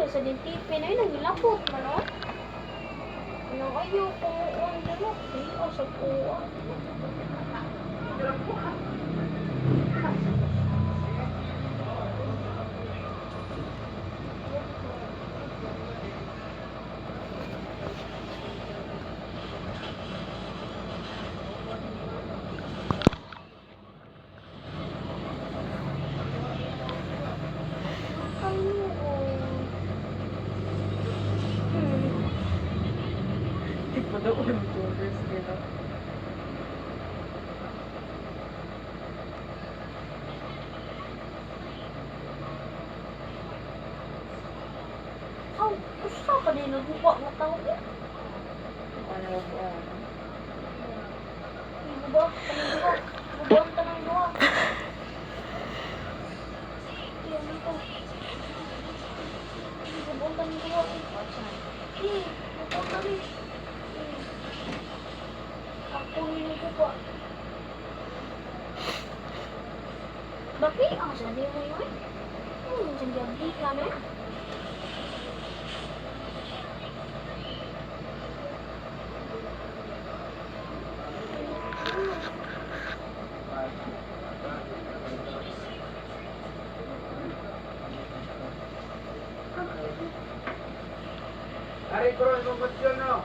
sa dintipin. Ay, nagilapot man, o. Nang ayaw, kumuon na mo. Ayaw sa kuha. Aw, gusto ka din nagbuka nga tao eh. Ano ba? Ibuba, tanang duha. Ibubuan tanang duha. Iyan ito. Ibubuan tanang duha. Ibubuan tanang. Ako yun nagbuka. Bakit? Ang sabi mo yun? Sabi ka na? Ari Cross Competition, no?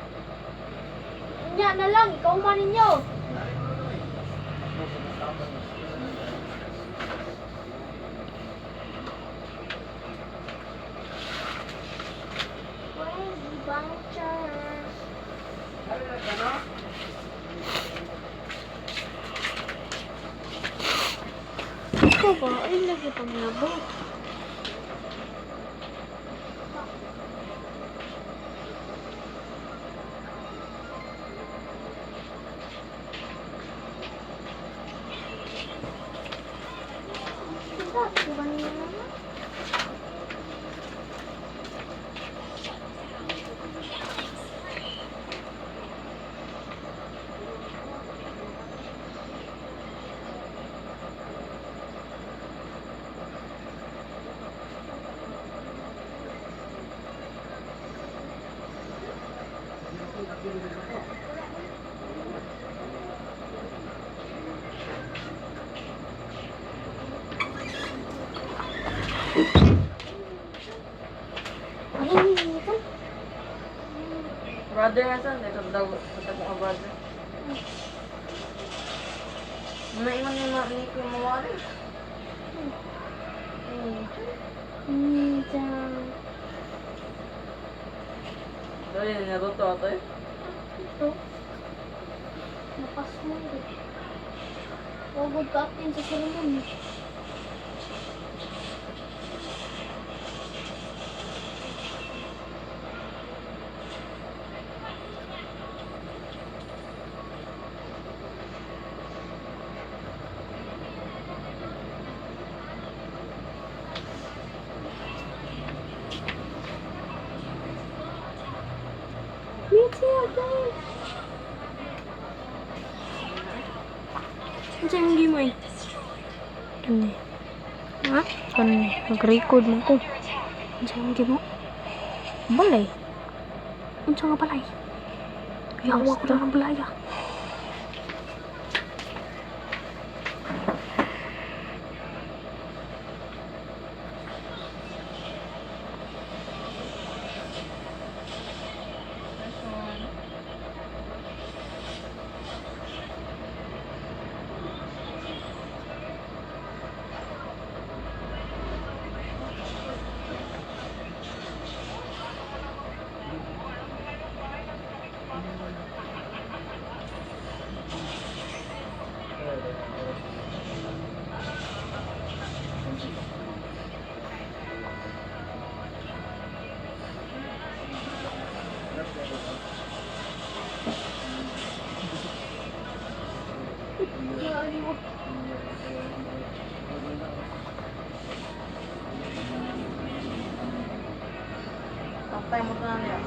Nya na lang, ikaw man ninyo. Crazy voucher. Ari na ka, no? Ikaw ba? Ay, lagi pang nabot. Diba niya naman? Ay, ito. Brother nga saan? Ito daw. Ito ko brother. Naiman ni ko yung mawari. Minsan. Dali, natuto ato eh. Ito. Napas mo rin. Huwag ka atin sa ceremony. Mitzi, agad. Ano sa'yo yung game mo eh? Kani. Ha? Kani. Nag-record mo ko. Ano sa'yo yung game mo? Balay. Ano sa'yo nga balay? Yawa ko na ng balay ah. Tayo mo na niya.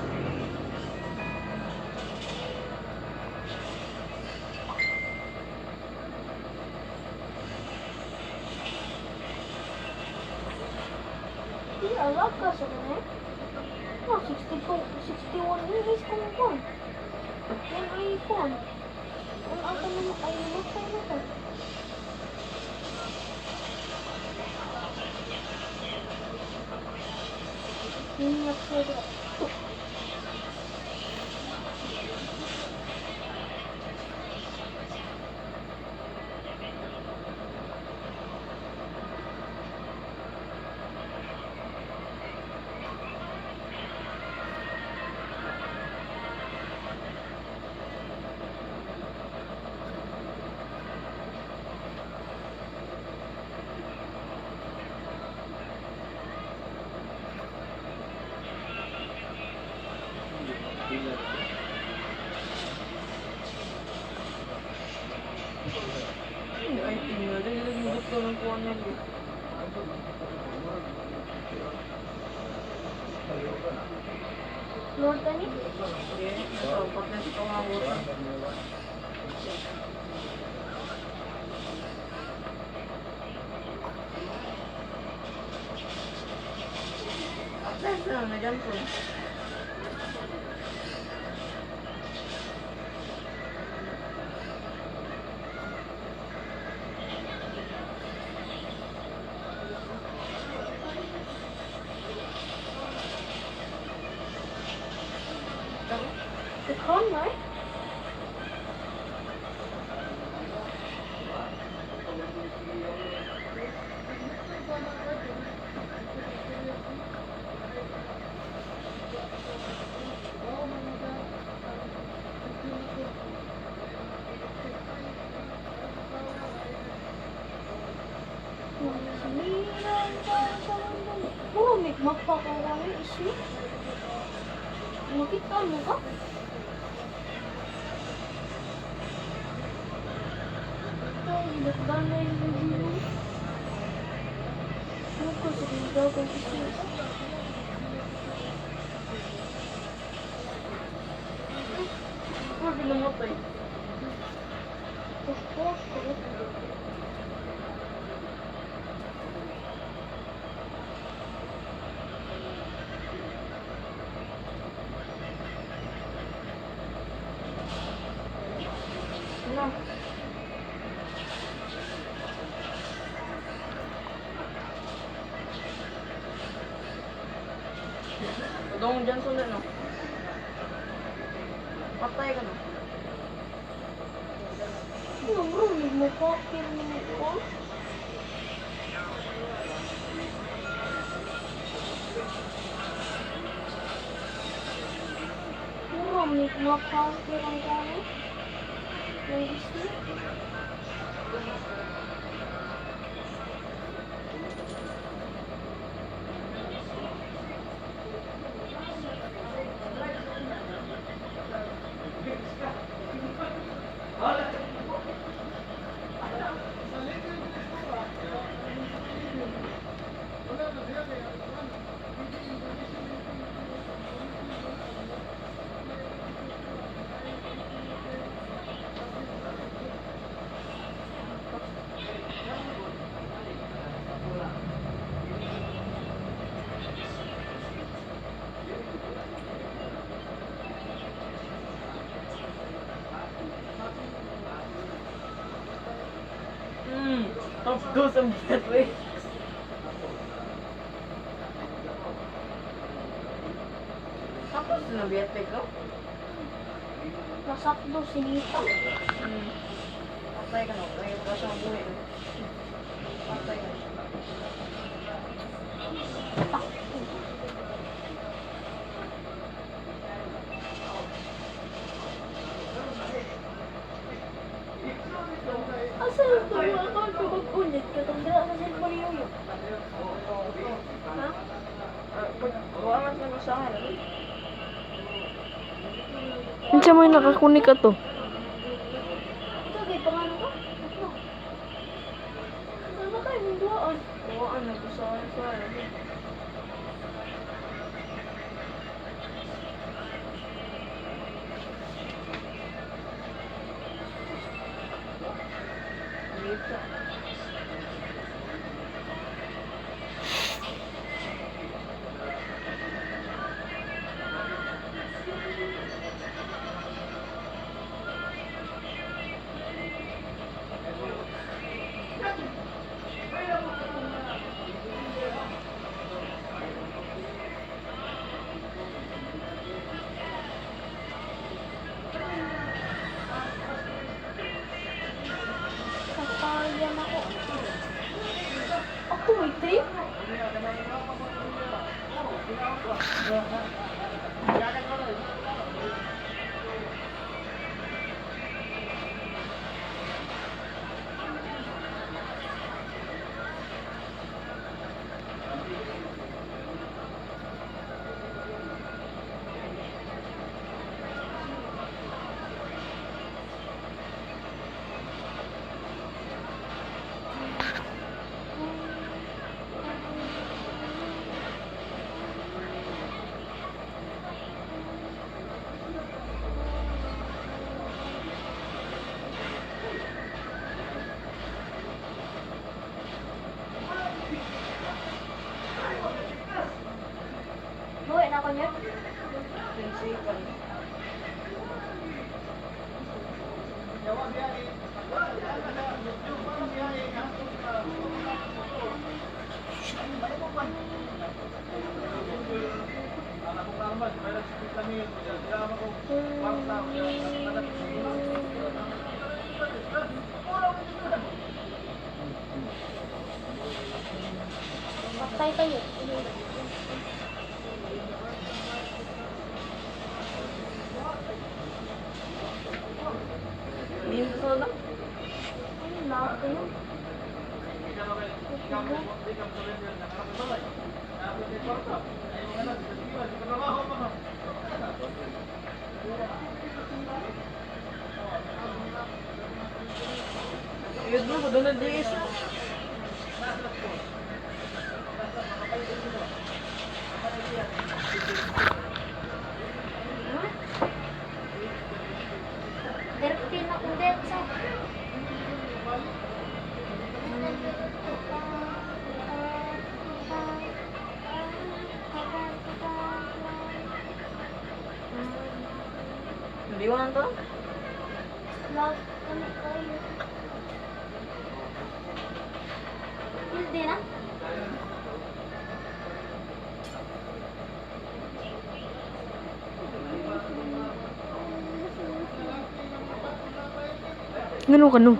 Iya, agak ka sa kanya. Ah, 62, 61 minutes kung kuhan. Yan ay kuhan. Ang ata naman ay namatay na ko. Minyak sila. Ay, tingnan. Nililibot ko ng kuha niya. Lord Tani? Okay. So, pag-test ko nga buta. Test na, medyan po. The con, right? Oh, may magpapawala isi. Nakita mo ka? Ito, hinagdan na yung video. Ano ko sa gagawin isi? Ano binamatay? Push. Ano? Dong dyan sulit, no? Patay ka na. Ano bro, nagmukhakin mo ko? Bro, nagmukhakin ang gano? Yung isi? Top 2 sa Broadway. Tapos nabiyate ko? Nasakdo sinita. Patay ka na. Ay, wala siyang buhay. Patay ka na. Asa yung tuwa ako? Pag-ulit ka itong dala sa cellphone niyo. Ha? Wala man sa akin. Ano mo yung nakakunik ka to? Ito, kay pangalan ka? Ito. Ano kayo yung duwaan? Tuwaan na gusto ko sa akin. Dito. trip? Buhay na ako niya. Patay tayo. Hindi mo sa na. Ay, lahat kayo. Yun bro, doon na di isa. Derpin ako din sa... Hindi mo to? Love kami kayo. Hindi na? Ganun ka no?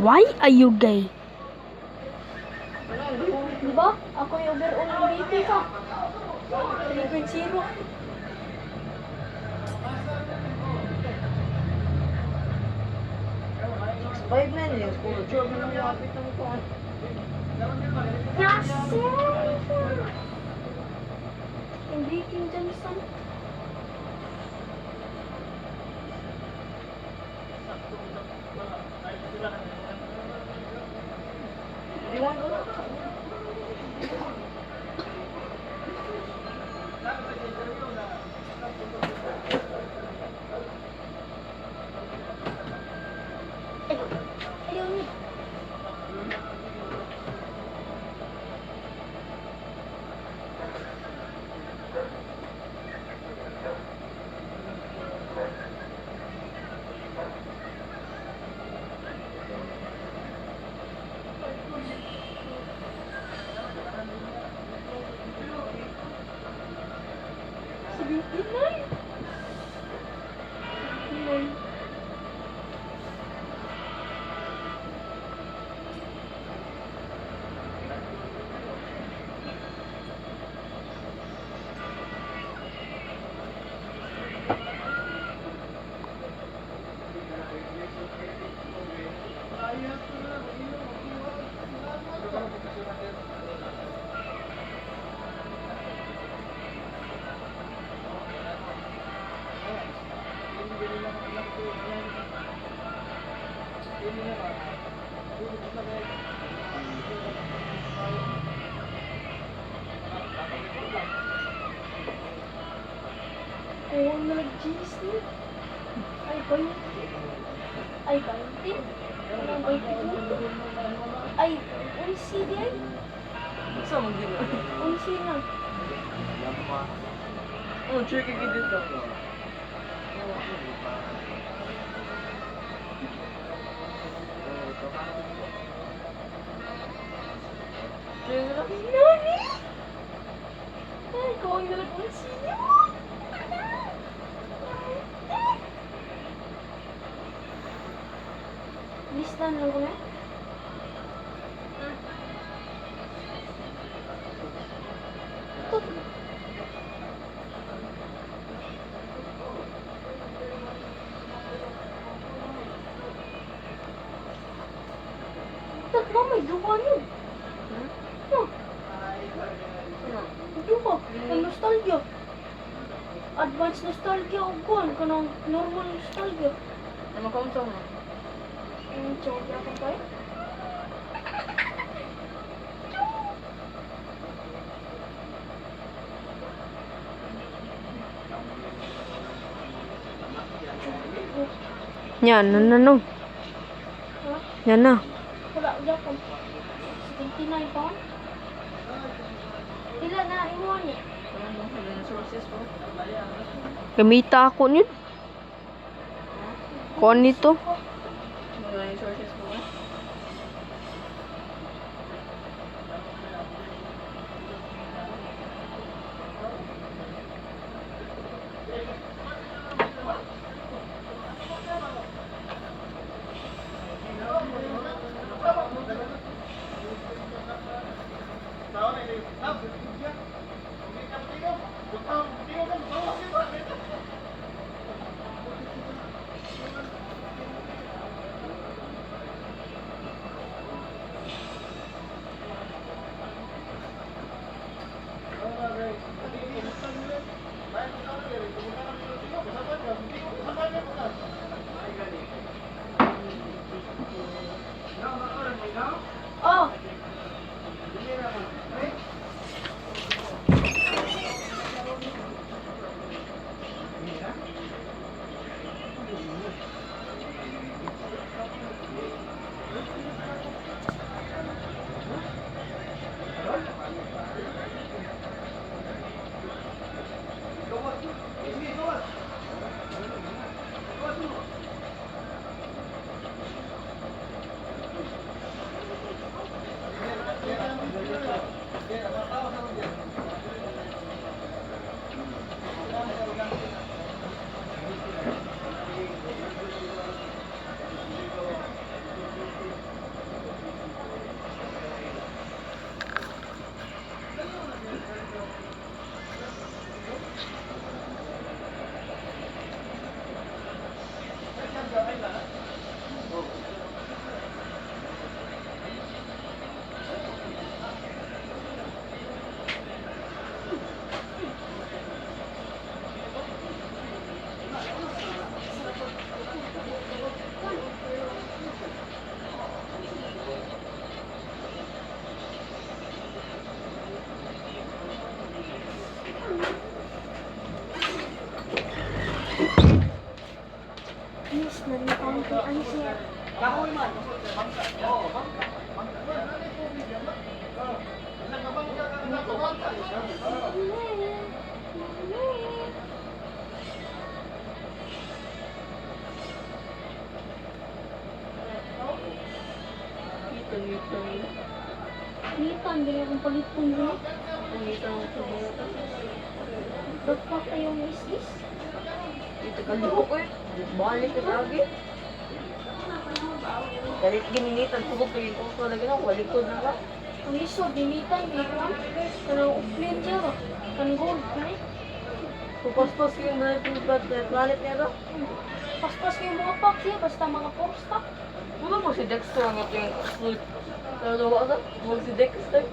Why are you gay? Diba? Ako yung overall MVP ka. 3.0. Five minutes. Kung job na lang yapit ng kuhan. Yes, sir! Hindi King Johnson. Hindi mo to? Ayaw niya. Sabihin na. Oh, nag-Disney. Ay, 20. Ay, 20. Anong 20? Ay, 11 di ay. Saan mo din? 11 na. Oh, check it dito. Nani? Ay, kung ang galag 11 niya. Listan lang ko na. Tatlo may duka niyo. No. Duka. Ang nostalgia. Advanced nostalgia o kuan kanang normal nostalgia. Ano ka mo? Coba apa kayo? Yan, no. Ha? Yan na. Wala udah ko. 79 pound. Pila na imo ni? Ano mo sources po? Gamita ako yun. Kuan nito. Ano yung sources po? Oh. Yes, nanipang ko ang siya. Ito. Nitan, din akong palit po nyo. Ito. Ba't kayong is-is? Ito ka di ko eh. Balik ka lagi. Galit gininitan ko ko ko talaga na walik ko na ba? Ang isod, dinitan, dinitan. Kanang uplin siya ba? Kanang gold, kani? Kupaspas ko yung planet niya ba? Paspas kayo mga pack siya, basta mga porsta. Wala mo si Dexter ang ito yung sleep. Pero wala ka? Huwag si Dexter.